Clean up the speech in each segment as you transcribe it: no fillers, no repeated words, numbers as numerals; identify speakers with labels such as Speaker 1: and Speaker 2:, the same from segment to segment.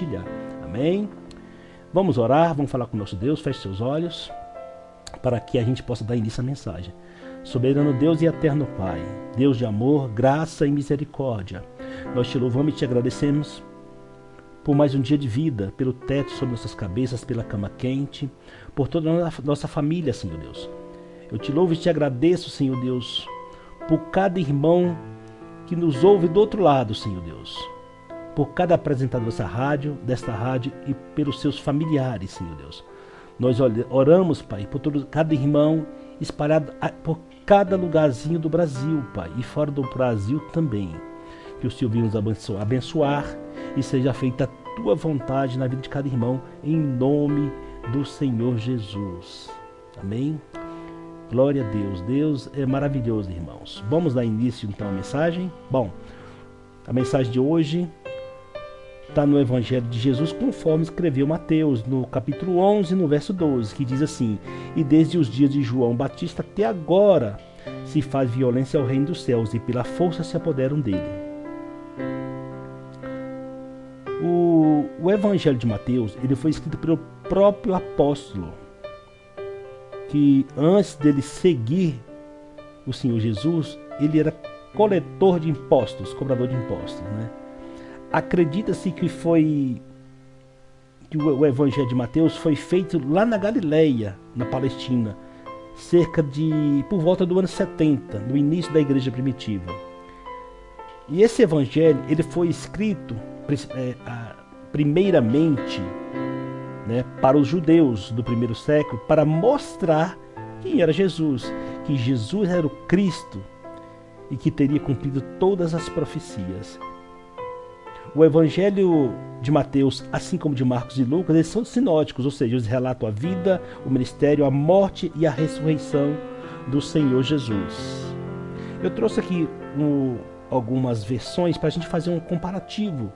Speaker 1: compartilhar. Amém? Vamos orar, vamos falar com o nosso Deus. Feche seus olhos para que a gente possa dar início à mensagem. Soberano Deus e eterno Pai, Deus de amor, graça e misericórdia, nós te louvamos e te agradecemos por mais um dia de vida, pelo teto sobre nossas cabeças, pela cama quente, por toda a nossa família, Senhor Deus. Eu te louvo e te agradeço, Senhor Deus, por cada irmão que nos ouve do outro lado, Senhor Deus, por cada apresentador desta rádio e pelos seus familiares, Senhor Deus. Nós oramos, Pai, por cada irmão espalhado por cada lugarzinho do Brasil, Pai, e fora do Brasil também. Que o Senhor venha nos abençoar e seja feita a tua vontade na vida de cada irmão, em nome do Senhor Jesus. Amém? Glória a Deus. Deus é maravilhoso, irmãos. Vamos dar início então à mensagem? Bom, a mensagem de hoje está no Evangelho de Jesus, conforme escreveu Mateus, no capítulo 11, no verso 12, que diz assim: E desde os dias de João Batista até agora se faz violência ao reino dos céus, e pela força se apoderam dele. O Evangelho de Mateus, ele foi escrito pelo próprio apóstolo, que antes dele seguir o Senhor Jesus, ele era coletor de impostos, cobrador de impostos, né? Acredita-se que o Evangelho de Mateus foi feito lá na Galileia, na Palestina, por volta do ano 70, no início da igreja primitiva. E esse Evangelho, ele foi escrito primeiramente, né, para os judeus do primeiro século, para mostrar quem era Jesus, que Jesus era o Cristo e que teria cumprido todas as profecias. O Evangelho de Mateus, assim como de Marcos e Lucas, eles são sinóticos, ou seja, eles relatam a vida, o ministério, a morte e a ressurreição do Senhor Jesus. Eu trouxe aqui algumas versões para a gente fazer um comparativo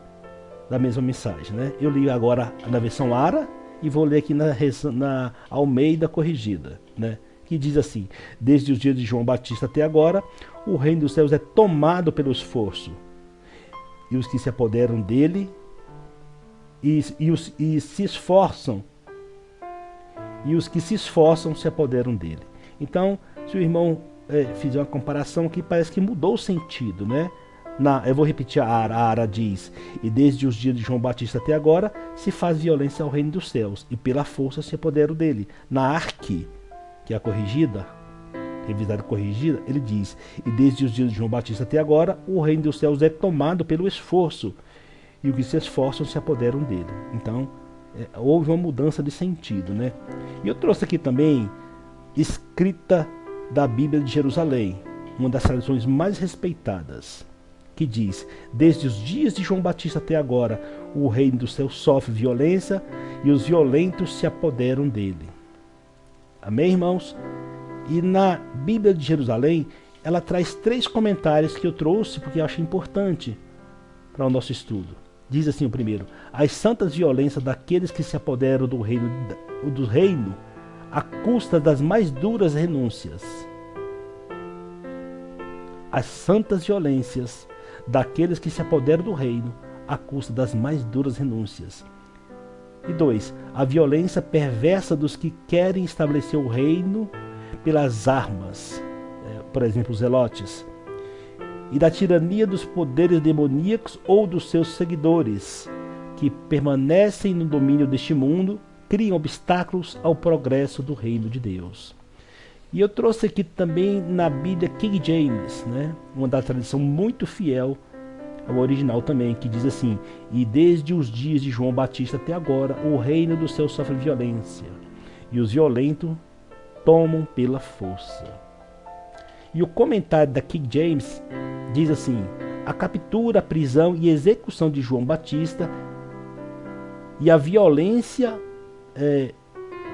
Speaker 1: da mesma mensagem, né? Eu li agora na versão Ara e vou ler aqui na Almeida corrigida, né? Que diz assim: Desde os dias de João Batista até agora, o reino dos céus é tomado pelo esforço, e os que se apoderam dele e se esforçam, e os que se esforçam se apoderam dele. Então, se o irmão fizer uma comparação aqui, parece que mudou o sentido, né? Eu vou repetir a Ara diz: E desde os dias de João Batista até agora se faz violência ao reino dos céus, e pela força se apoderam dele. Na Arque, que é a corrigida, revisada e corrigida, ele diz: E desde os dias de João Batista até agora o reino dos céus é tomado pelo esforço, e os que se esforçam se apoderam dele. Então, houve uma mudança de sentido, né? E eu trouxe aqui também escrita da Bíblia de Jerusalém, uma das tradições mais respeitadas, que diz: Desde os dias de João Batista até agora, o reino dos céus sofre violência e os violentos se apoderam dele. Amém, irmãos? E na Bíblia de Jerusalém, ela traz 3 comentários que eu trouxe porque eu achei importante para o nosso estudo. Diz assim o primeiro: As santas violências daqueles que se apoderam do reino à custa das mais duras renúncias. As santas violências daqueles que se apoderam do reino à custa das mais duras renúncias. E 2. A violência perversa dos que querem estabelecer o reino pelas armas, por exemplo, os zelotes, e da tirania dos poderes demoníacos ou dos seus seguidores, que permanecem no domínio deste mundo, criam obstáculos ao progresso do reino de Deus. E eu trouxe aqui também na Bíblia King James, né, uma da tradição muito fiel ao original também, que diz assim: E desde os dias de João Batista até agora, o reino dos céus sofre violência, e os violentos tomam pela força. E o comentário da King James diz assim: A captura, a prisão e execução de João Batista e a violência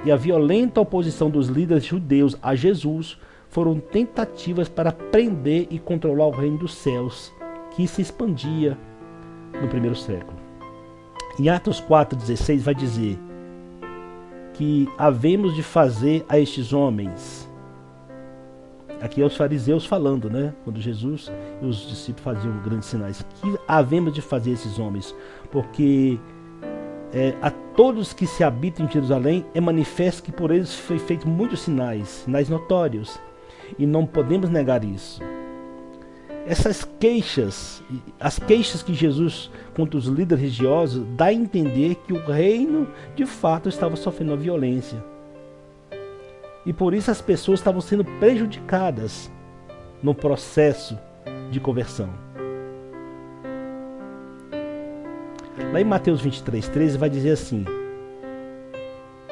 Speaker 1: e a violenta oposição dos líderes judeus a Jesus foram tentativas para prender e controlar o reino dos céus, que se expandia no primeiro século. Em Atos 4,16 vai dizer que havemos de fazer a estes homens, aqui é os fariseus falando, né? Quando Jesus e os discípulos faziam grandes sinais, que havemos de fazer a esses homens, porque a todos que se habitam em Jerusalém, é manifesto que por eles foi feito muitos sinais notórios, e não podemos negar isso. Essas queixas, as queixas que Jesus contra os líderes religiosos, dá a entender que o reino de fato estava sofrendo violência. E por isso as pessoas estavam sendo prejudicadas no processo de conversão. Lá em Mateus 23:13 vai dizer assim: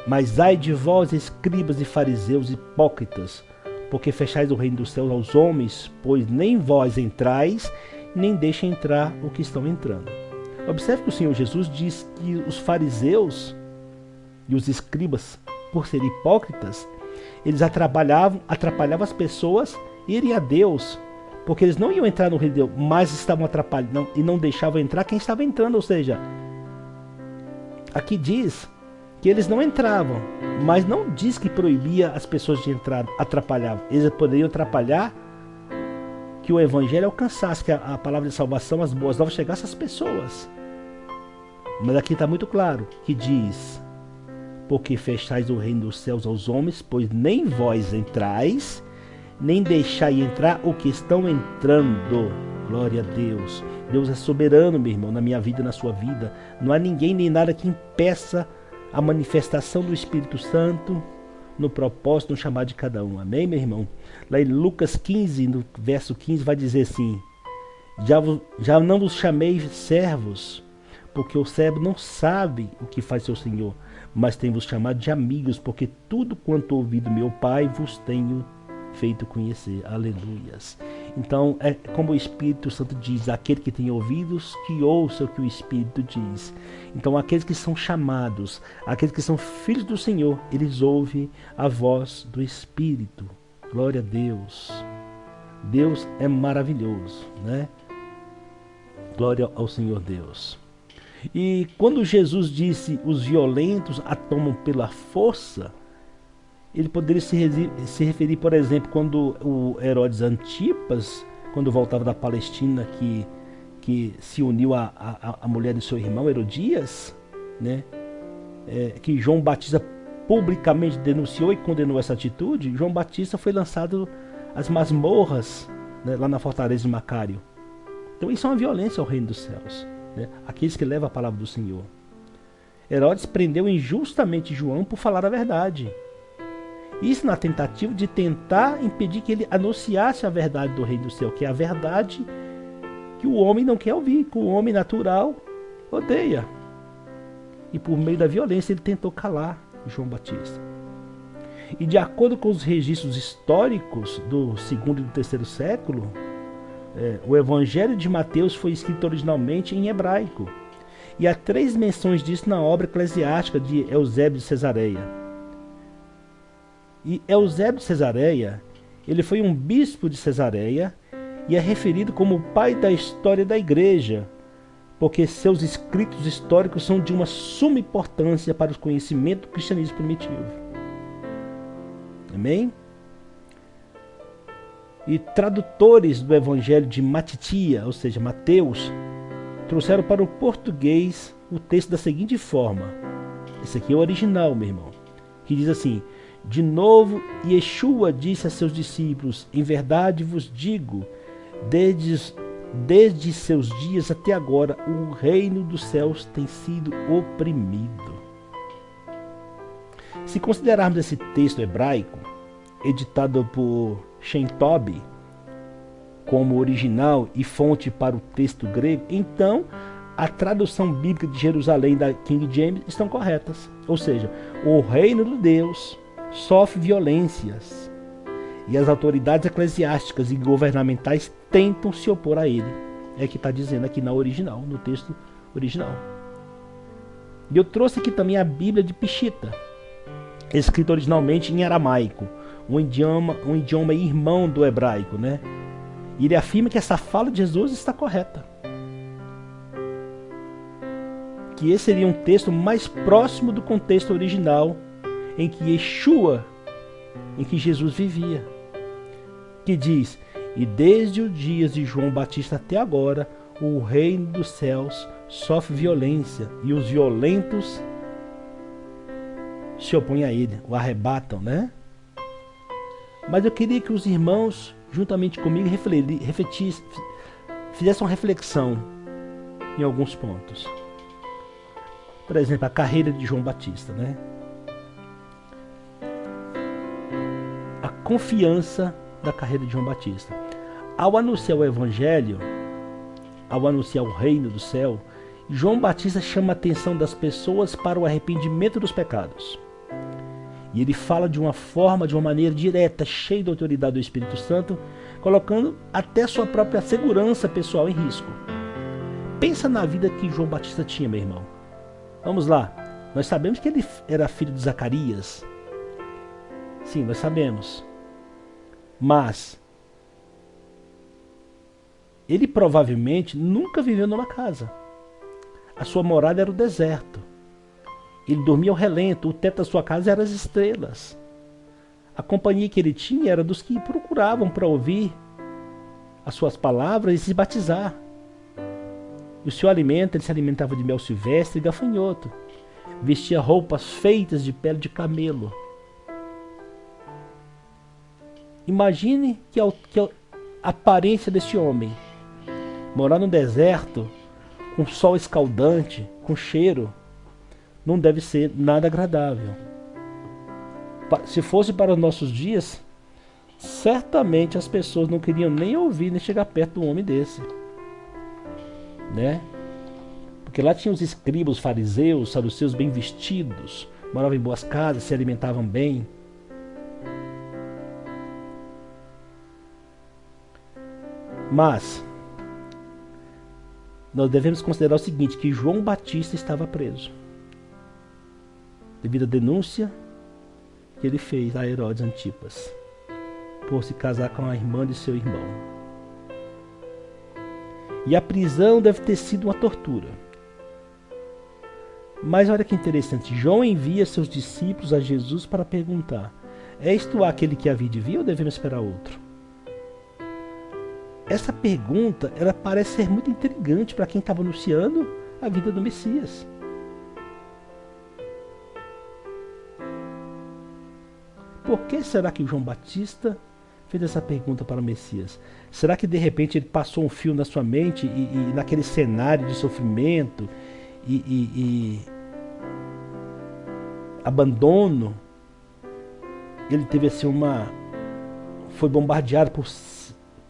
Speaker 1: mas ai de vós, escribas e fariseus hipócritas, porque fechais o reino dos céus aos homens, pois nem vós entrais, nem deixa entrar o que estão entrando. Observe que o Senhor Jesus diz que os fariseus e os escribas, por serem hipócritas, eles atrapalhavam as pessoas irem a Deus, porque eles não iam entrar no reino de Deus, mas estavam atrapalhando e não deixavam entrar quem estava entrando. Ou seja, aqui diz que eles não entravam, mas não diz que proibia as pessoas de entrar, atrapalhavam. Eles poderiam atrapalhar que o evangelho alcançasse, que a palavra de salvação, as boas novas chegassem às pessoas. Mas aqui está muito claro que diz: porque fechais o reino dos céus aos homens, pois nem vós entrais, nem deixai entrar o que estão entrando. Glória a Deus. Deus é soberano, meu irmão, na minha vida e na sua vida. Não há ninguém nem nada que impeça a manifestação do Espírito Santo no propósito, no chamado de cada um. Amém, meu irmão? Lá em Lucas 15, no verso 15, vai dizer assim: já não vos chamei servos, porque o servo não sabe o que faz seu senhor, mas tenho-vos chamado de amigos, porque tudo quanto ouvi do meu Pai vos tenho feito conhecer. Aleluias. Então, é como o Espírito Santo diz: aquele que tem ouvidos, que ouça o que o Espírito diz. Então, aqueles que são chamados, aqueles que são filhos do Senhor, eles ouvem a voz do Espírito. Glória a Deus. Deus é maravilhoso, né? Glória ao Senhor Deus. E quando Jesus disse: os violentos a tomam pela força, ele poderia se referir, por exemplo, quando o Herodes Antipas, quando voltava da Palestina, que se uniu à mulher de seu irmão Herodias, né? Que João Batista publicamente denunciou e condenou essa atitude. João Batista foi lançado às masmorras, né, lá na fortaleza de Macário. Então isso é uma violência ao reino dos céus, né? Aqueles que levam a palavra do Senhor. Herodes prendeu injustamente João por falar a verdade. Isso na tentativa de tentar impedir que ele anunciasse a verdade do reino do céu, que é a verdade que o homem não quer ouvir, que o homem natural odeia. E por meio da violência ele tentou calar João Batista. E de acordo com os registros históricos do 2º e do 3º século, o Evangelho de Mateus foi escrito originalmente em hebraico. E há 3 menções disso na obra eclesiástica de Eusébio de Cesareia. E Eusébio de Cesareia, ele foi um bispo de Cesareia e é referido como o pai da história da igreja, porque seus escritos históricos são de uma suma importância para o conhecimento do cristianismo primitivo. Amém? E tradutores do Evangelho de Matitia, ou seja, Mateus, trouxeram para o português o texto da seguinte forma. Esse aqui é o original, meu irmão, que diz assim: de novo, Yeshua disse a seus discípulos: em verdade vos digo, desde seus dias até agora, o reino dos céus tem sido oprimido. Se considerarmos esse texto hebraico, editado por Shentob, como original e fonte para o texto grego, então a tradução bíblica de Jerusalém da King James estão corretas. Ou seja, o reino de Deus sofre violências e as autoridades eclesiásticas e governamentais tentam se opor a ele. É que está dizendo aqui na original, no texto original. E eu trouxe aqui também a Bíblia de Peshitta, escrita originalmente em aramaico, um idioma irmão do hebraico, né? E ele afirma que essa fala de Jesus está correta. Que esse seria um texto mais próximo do contexto original em que Yeshua, em que Jesus vivia. Que diz: e desde os dias de João Batista até agora, o reino dos céus sofre violência e os violentos se opõem a ele, o arrebatam, né? Mas eu queria que os irmãos, juntamente comigo, refletissem, fizessem uma reflexão em alguns pontos. Por exemplo, a carreira de João Batista, né? A confiança da carreira de João Batista. Ao anunciar o Evangelho, ao anunciar o reino do céu, João Batista chama a atenção das pessoas para o arrependimento dos pecados. E ele fala de uma maneira direta, cheia de autoridade do Espírito Santo, colocando até sua própria segurança pessoal em risco. Pensa na vida que João Batista tinha, meu irmão. Vamos lá. Nós sabemos que ele era filho de Zacarias. Sim, nós sabemos. Mas ele provavelmente nunca viveu numa casa. A sua morada era o deserto. Ele dormia ao relento, o teto da sua casa eram as estrelas. A companhia que ele tinha era dos que procuravam para ouvir as suas palavras e se batizar. E o seu alimento, ele se alimentava de mel silvestre e gafanhoto. Vestia roupas feitas de pele de camelo. Imagine que a aparência desse homem. Morar no deserto, com sol escaldante, com cheiro, não deve ser nada agradável. Se fosse para os nossos dias, certamente as pessoas não queriam nem ouvir, nem chegar perto de um homem desse. Né? Porque lá tinha os escribas, os fariseus, saduceus bem vestidos, moravam em boas casas, se alimentavam bem. Mas nós devemos considerar o seguinte, que João Batista estava preso devido à denúncia que ele fez a Herodes Antipas por se casar com a irmã de seu irmão. E a prisão deve ter sido uma tortura. Mas olha que interessante, João envia seus discípulos a Jesus para perguntar: és tu aquele que havia de vir ou devemos esperar outro? Essa pergunta, ela parece ser muito intrigante para quem estava anunciando a vida do Messias. Por que será que João Batista fez essa pergunta para o Messias? Será que de repente ele passou um fio na sua mente e naquele cenário de sofrimento e abandono, ele teve assim foi bombardeado por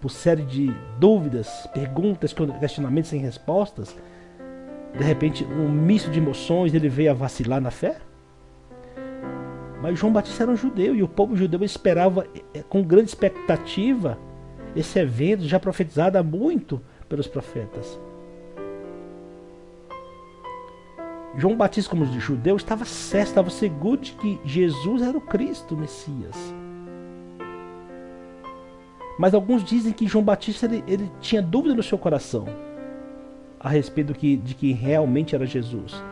Speaker 1: série de dúvidas, perguntas, questionamentos sem respostas? De repente, um misto de emoções, ele veio a vacilar na fé? Mas João Batista era um judeu e o povo judeu esperava com grande expectativa esse evento já profetizado há muito pelos profetas. João Batista, como judeu, estava certo, estava seguro de que Jesus era o Cristo, o Messias. Mas alguns dizem que João Batista ele tinha dúvida no seu coração a respeito de que realmente era Jesus.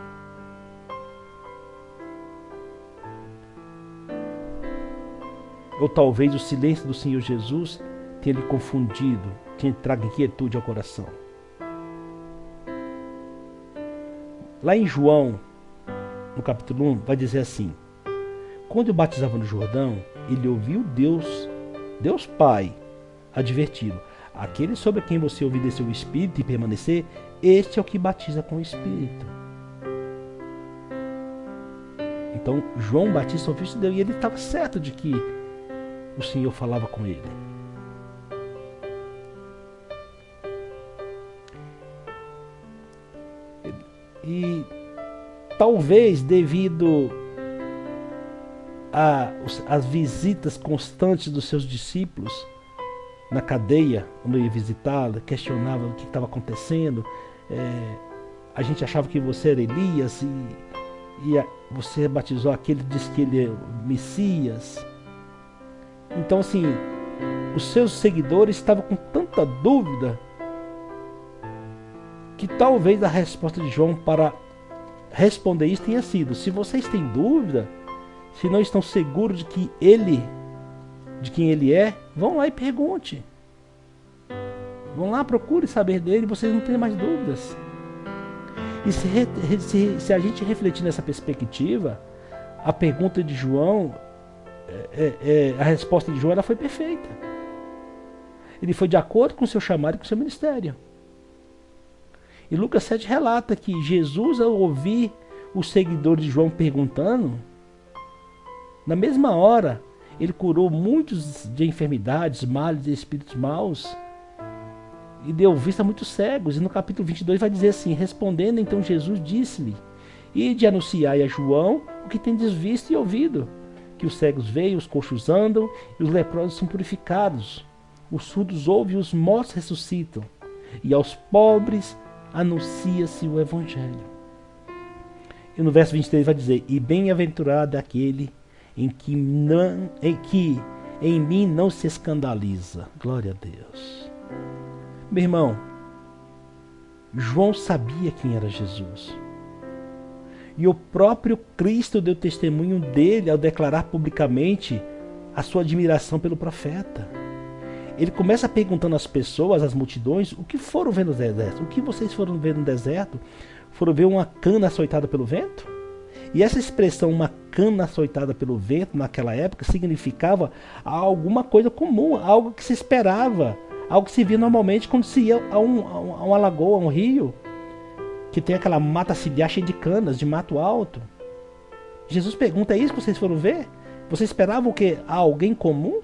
Speaker 1: Ou talvez o silêncio do Senhor Jesus tenha lhe confundido, tenha trago inquietude ao coração. Lá em João, no capítulo 1, vai dizer assim: quando eu batizava no Jordão, ele ouviu Deus Pai, advertido: aquele sobre quem você obedecer o Espírito e permanecer, este é o que batiza com o Espírito. Então João Batista ouviu isso e ele estava certo de que o Senhor falava com ele. E talvez devido às visitas constantes dos seus discípulos na cadeia, quando ia visitá-la, questionava o que estava acontecendo. A gente achava que você era Elias e você batizou aquele que disse que ele é o Messias. Então, assim, os seus seguidores estavam com tanta dúvida que talvez a resposta de João para responder isso tenha sido: se vocês têm dúvida, se não estão seguros de quem ele é, vão lá e pergunte. Vão lá, procure saber dele, vocês não têm mais dúvidas. E se a gente refletir nessa perspectiva, a pergunta de João, a resposta de João, ela foi perfeita. Ele foi de acordo com o seu chamado e com o seu ministério. E Lucas 7 relata que Jesus, ao ouvir os seguidores de João perguntando, na mesma hora, ele curou muitos de enfermidades, males e espíritos maus, e deu vista a muitos cegos. E no capítulo 22 vai dizer assim: respondendo então Jesus disse-lhe: ide anunciai a João o que tendes visto e ouvido, que os cegos veem, os coxos andam, e os leprosos são purificados, os surdos ouvem e os mortos ressuscitam, e aos pobres anuncia-se o Evangelho. E no verso 23 vai dizer: e bem-aventurado é aquele em que em mim não se escandaliza. Glória a Deus. Meu irmão, João sabia quem era Jesus. E o próprio Cristo deu testemunho dele ao declarar publicamente a sua admiração pelo profeta. Ele começa perguntando às pessoas, às multidões, o que foram ver no deserto? O que vocês foram ver no deserto? Foram ver uma cana açoitada pelo vento? E essa expressão, uma cana açoitada pelo vento, naquela época, significava alguma coisa comum, algo que se esperava, algo que se via normalmente quando se ia a uma lagoa, a um rio, que tem aquela mata ciliar cheia de canas, de mato alto. Jesus pergunta: é isso que vocês foram ver? Vocês esperavam o quê? Alguém comum?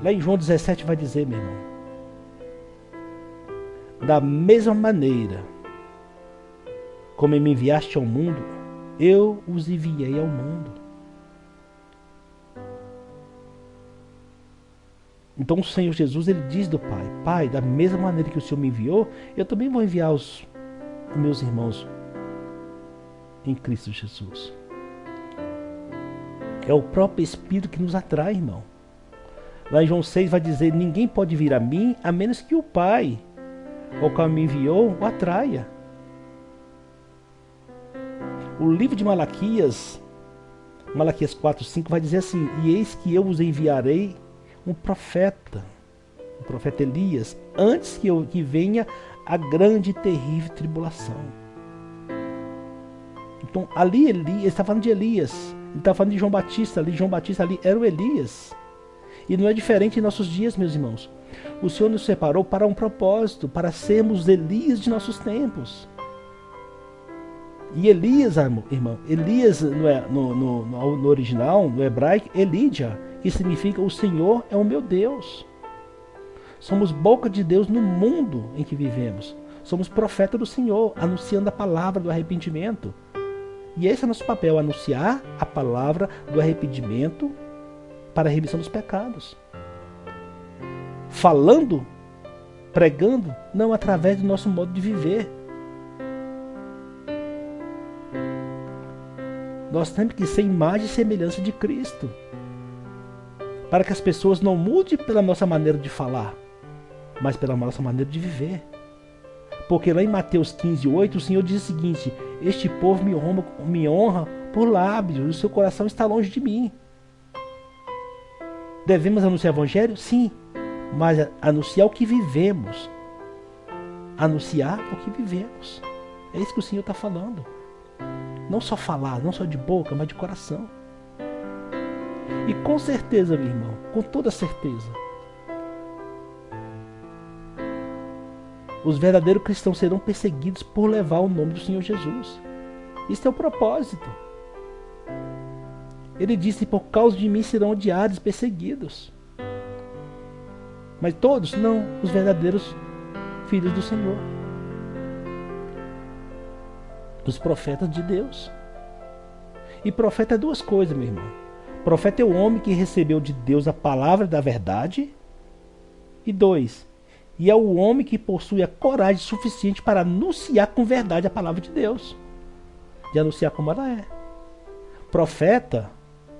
Speaker 1: Lá em João 17 vai dizer, meu irmão: da mesma maneira como me enviaste ao mundo, eu os enviei ao mundo. Então o Senhor Jesus, ele diz do Pai: Pai, da mesma maneira que o Senhor me enviou, eu também vou enviar os meus irmãos em Cristo Jesus. É o próprio Espírito que nos atrai, irmão. Lá em João 6 vai dizer: ninguém pode vir a mim a menos que o Pai, o qual me enviou, o atraia. O livro de Malaquias 4:5 vai dizer assim: e eis que eu vos enviarei um profeta, o profeta Elias, antes que venha a grande e terrível tribulação. Então ali ele está falando de Elias, ele está falando de João Batista, João Batista ali era o Elias. E não é diferente em nossos dias, meus irmãos. O Senhor nos separou para um propósito, para sermos Elias de nossos tempos. E Elias, irmão, Elias no original, no hebraico, Elídia, que significa o Senhor é o meu Deus. Somos boca de Deus no mundo em que vivemos. Somos profeta do Senhor, anunciando a palavra do arrependimento. E esse é o nosso papel, anunciar a palavra do arrependimento para a remissão dos pecados. Falando, pregando, não através do nosso modo de viver. Nós temos que ser imagem e semelhança de Cristo, para que as pessoas não mudem pela nossa maneira de falar, mas pela nossa maneira de viver. Porque lá em Mateus 15:8, o Senhor diz o seguinte: este povo me honra por lábios, o seu coração está longe de mim. Devemos anunciar o Evangelho? Sim, mas anunciar o que vivemos. Anunciar o que vivemos. É isso que o Senhor está falando. Não só falar, não só de boca, mas de coração. E com certeza, meu irmão, com toda certeza, os verdadeiros cristãos serão perseguidos por levar o nome do Senhor Jesus. Isso é o propósito. Ele disse: por causa de mim serão odiados, perseguidos. Mas todos? Não, os verdadeiros filhos do Senhor. Os profetas de Deus. E profeta é duas coisas, meu irmão. Profeta é o homem que recebeu de Deus a palavra da verdade. E dois, e é o homem que possui a coragem suficiente para anunciar com verdade a palavra de Deus. De anunciar como ela é. Profeta,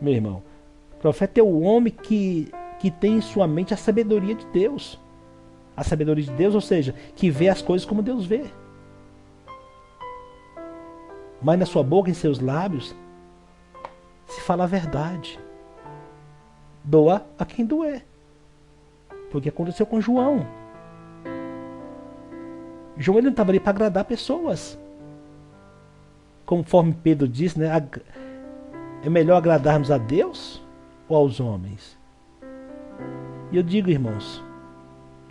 Speaker 1: meu irmão, profeta é o homem que tem em sua mente a sabedoria de Deus. A sabedoria de Deus, ou seja, que vê as coisas como Deus vê. Mas na sua boca e em seus lábios se fala a verdade. Doa a quem doer. Foi o que aconteceu com João. João ele não estava ali para agradar pessoas. Conforme Pedro disse, né? É melhor agradarmos a Deus ou aos homens? E eu digo, irmãos,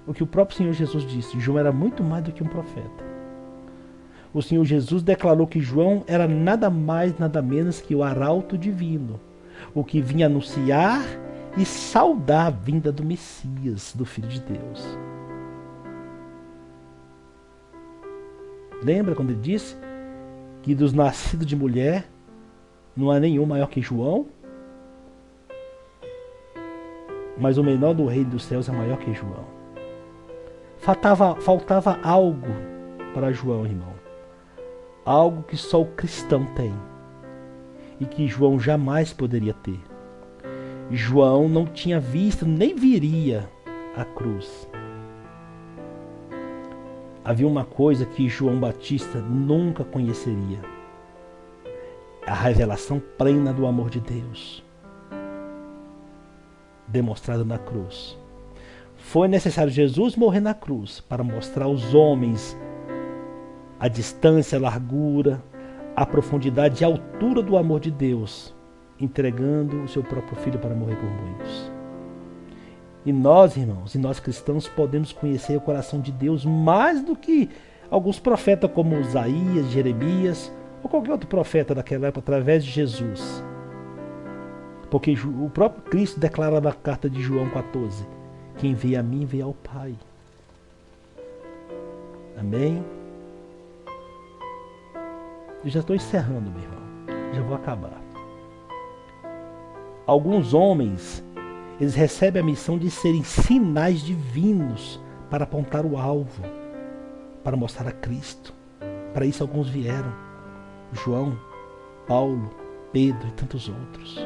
Speaker 1: o que o próprio Senhor Jesus disse, João era muito mais do que um profeta. O Senhor Jesus declarou que João era nada mais, nada menos que o arauto divino, o que vinha anunciar e saudar a vinda do Messias, do Filho de Deus. Lembra quando ele disse que dos nascidos de mulher não há nenhum maior que João? Mas o menor do reino dos céus é maior que João. Faltava algo para João, irmão. Algo que só o cristão tem. E que João jamais poderia ter. João não tinha visto, nem viria a cruz. Havia uma coisa que João Batista nunca conheceria. A revelação plena do amor de Deus. Demonstrada na cruz. Foi necessário Jesus morrer na cruz para mostrar aos homens a distância, a largura, a profundidade e a altura do amor de Deus, entregando o seu próprio Filho para morrer por muitos. E nós, irmãos, e nós cristãos podemos conhecer o coração de Deus mais do que alguns profetas como Isaías, Jeremias ou qualquer outro profeta daquela época através de Jesus. Porque o próprio Cristo declara na carta de João 14, quem vê a mim, vê ao Pai. Amém? Eu já estou encerrando, meu irmão. Já vou acabar. Alguns homens, eles recebem a missão de serem sinais divinos para apontar o alvo, para mostrar a Cristo. Para isso alguns vieram. João, Paulo, Pedro e tantos outros.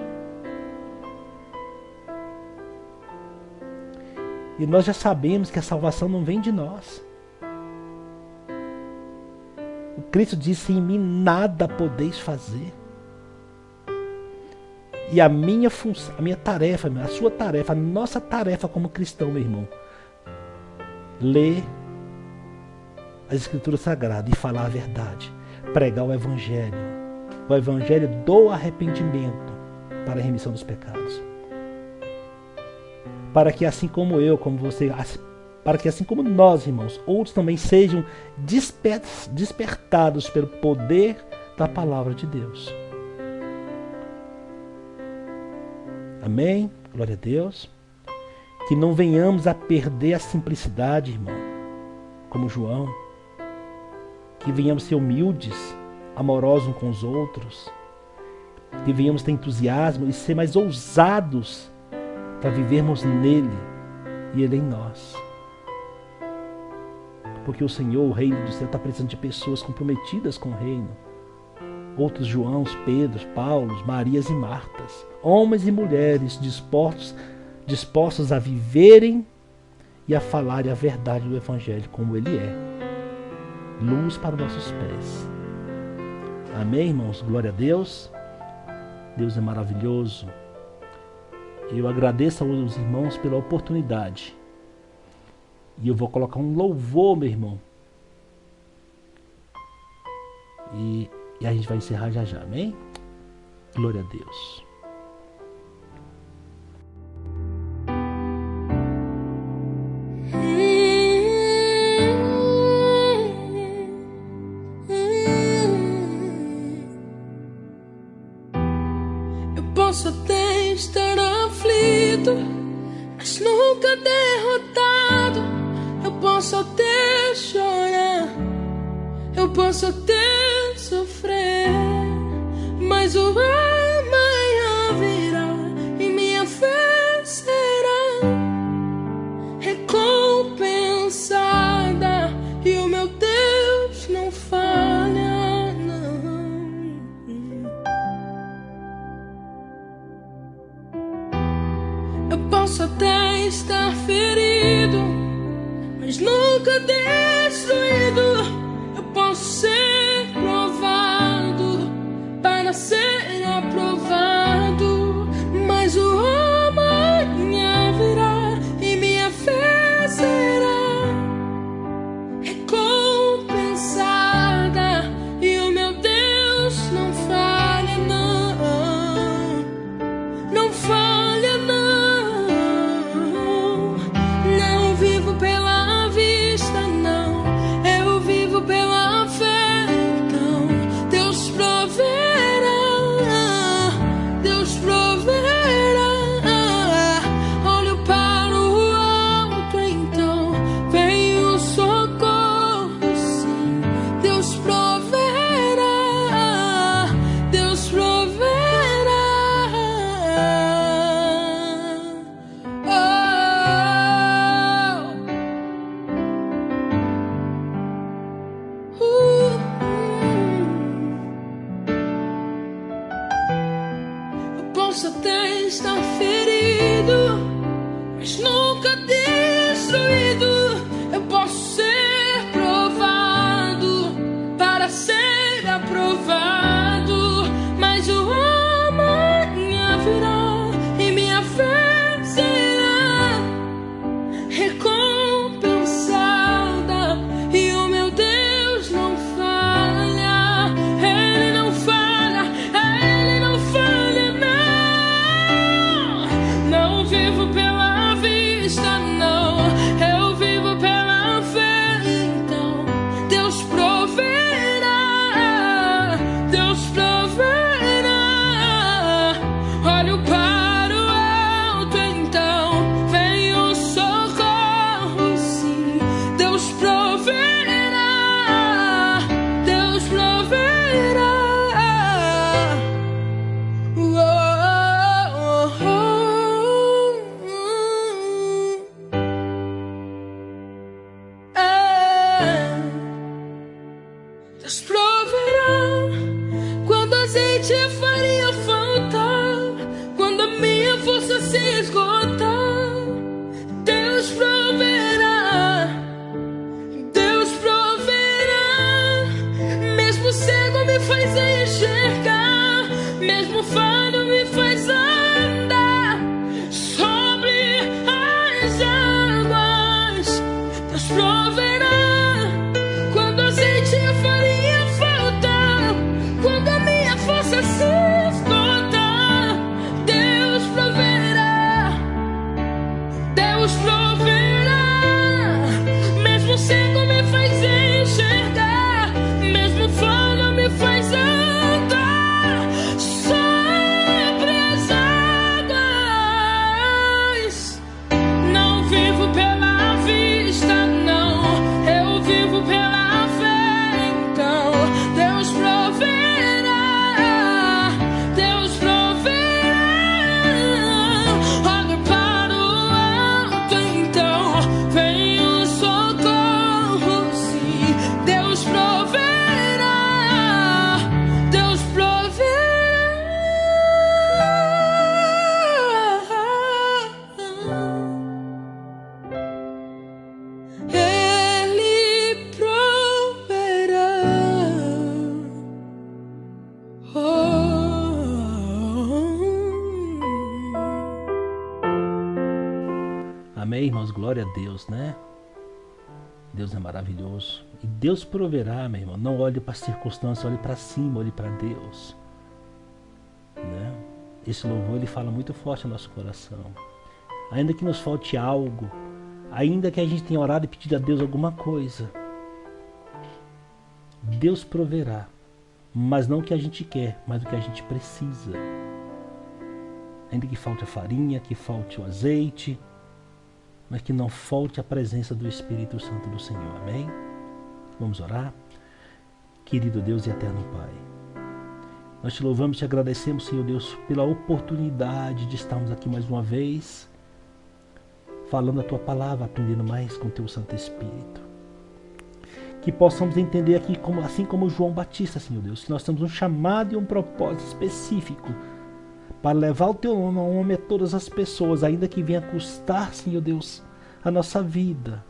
Speaker 1: E nós já sabemos que a salvação não vem de nós. O Cristo disse, em mim nada podeis fazer. E a minha função, a minha tarefa, a sua tarefa, a nossa tarefa como cristão, meu irmão, ler as Escrituras Sagradas e falar a verdade. Pregar o Evangelho do arrependimento para a remissão dos pecados. Para que assim como eu, como você, para que assim como nós, irmãos, outros também sejam despertados pelo poder da palavra de Deus. Amém? Glória a Deus. Que não venhamos a perder a simplicidade, irmão, como João. Que venhamos ser humildes, amorosos uns com os outros. Que venhamos ter entusiasmo e ser mais ousados para vivermos nele e ele em nós. Porque o Senhor, o reino do céu, está precisando de pessoas comprometidas com o reino. Outros Joãos, Pedros, Paulos, Marias e Martas. Homens e mulheres dispostos a viverem e a falarem a verdade do Evangelho como ele é. Luz para os nossos pés. Amém, irmãos? Glória a Deus. Deus é maravilhoso. Eu agradeço aos irmãos pela oportunidade. E eu vou colocar um louvor, meu irmão. E a gente vai encerrar já já, amém? Glória a Deus.
Speaker 2: Eu posso até estar aflito, mas nunca derrotado. Eu posso até chorar, eu posso até sofrer, mas o amanhã virá e minha fé será recompensada e o meu Deus não falha, não. Eu posso até estar ferido, mas nunca destruído. Eu posso ser provado para ser está ferido, mas nunca destruído. Eu posso ser provado para ser aprovado, mas o amanhã virá e minha fé será recompensada. E o meu Deus não falha, Ele não falha, Ele não falha, não. Não vivo pela vista, não, eu vivo pela fé. Então Deus proverá, Deus proverá. Olho para o alto, então vem o socorro, sim. Deus proverá, Deus proverá. Deus proverá quando azeite e farinha faltar, quando a minha força se esgotar. Deus proverá, Deus proverá. Mesmo cego me faz enxergar, mesmo falho me faz andar sobre as águas. Deus proverá quando azeite e farinha faltar, quando a minha força se esgotar. Deus proverá, Deus proverá. Mesmo cego me faz enxergar, mesmo falho me faz andar sobre as águas. Não vivo pela vista, não, eu vivo pela fé. Então Deus proverá, Deus proverá. Olho para o alto, então vem o socorro, sim. Deus proverá, Deus proverá. Ele proverá.
Speaker 1: Amém, irmãos? Glória a Deus, né? Deus é maravilhoso. E Deus proverá, meu irmão. Não olhe para a circunstância, olhe para cima, olhe para Deus, né? Esse louvor, ele fala muito forte no nosso coração. Ainda que nos falte algo, ainda que a gente tenha orado e pedido a Deus alguma coisa, Deus proverá. Mas não o que a gente quer, mas o que a gente precisa. Ainda que falte a farinha, que falte o azeite, mas que não falte a presença do Espírito Santo do Senhor. Amém? Vamos orar? Querido Deus e eterno Pai, nós te louvamos e te agradecemos, Senhor Deus, pela oportunidade de estarmos aqui mais uma vez, falando a Tua palavra, aprendendo mais com o Teu Santo Espírito. Que possamos entender aqui, assim como João Batista, Senhor Deus, que nós temos um chamado e um propósito específico para levar o Teu nome a todas as pessoas, ainda que venha custar, Senhor Deus, a nossa vida,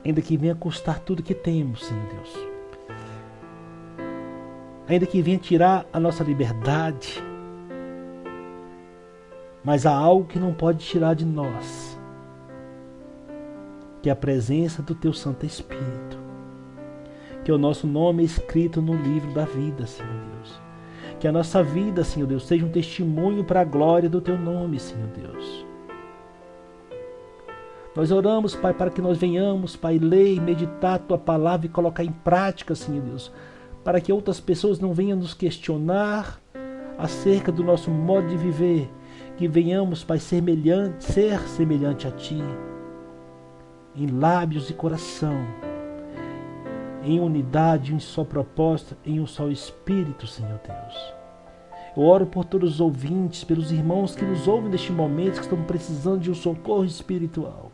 Speaker 1: ainda que venha custar tudo que temos, Senhor Deus, ainda que venha tirar a nossa liberdade, mas há algo que não pode tirar de nós, que é a presença do Teu Santo Espírito, que o nosso nome é escrito no livro da vida, Senhor Deus. Que a nossa vida, Senhor Deus, seja um testemunho para a glória do Teu nome, Senhor Deus. Nós oramos, Pai, para que nós venhamos, Pai, ler e meditar a Tua palavra e colocar em prática, Senhor Deus, para que outras pessoas não venham nos questionar acerca do nosso modo de viver, que venhamos, Pai, ser semelhante a Ti, em lábios e coração, em unidade, em um só propósito, em um só Espírito, Senhor Deus. Eu oro por todos os ouvintes, pelos irmãos que nos ouvem neste momento, que estão precisando de um socorro espiritual,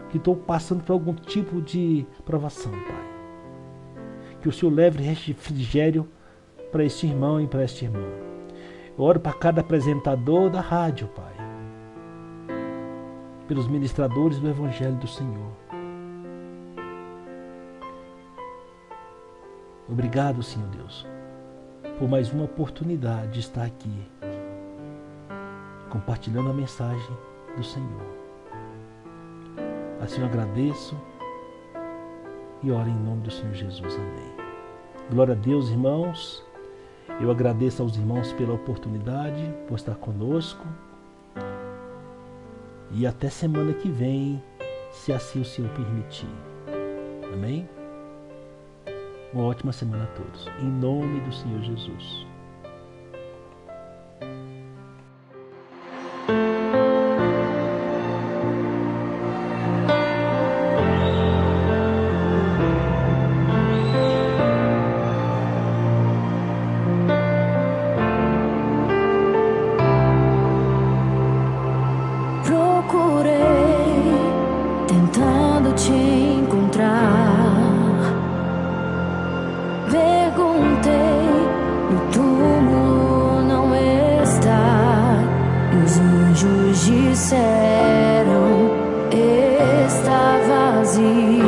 Speaker 1: que estão passando por algum tipo de provação, Pai. Que o Senhor leve refrigério para este irmão e para esta irmã. Oro para cada apresentador da rádio, Pai. Pelos ministradores do Evangelho do Senhor. Obrigado, Senhor Deus, por mais uma oportunidade de estar aqui, compartilhando a mensagem do Senhor. Assim eu agradeço e oro em nome do Senhor Jesus. Amém. Glória a Deus, irmãos. Eu agradeço aos irmãos pela oportunidade, por estar conosco. E até semana que vem, se assim o Senhor permitir. Amém? Uma ótima semana a todos. Em nome do Senhor Jesus.
Speaker 3: Tentando te encontrar, perguntei, no túmulo não está, e os anjos disseram, está vazio,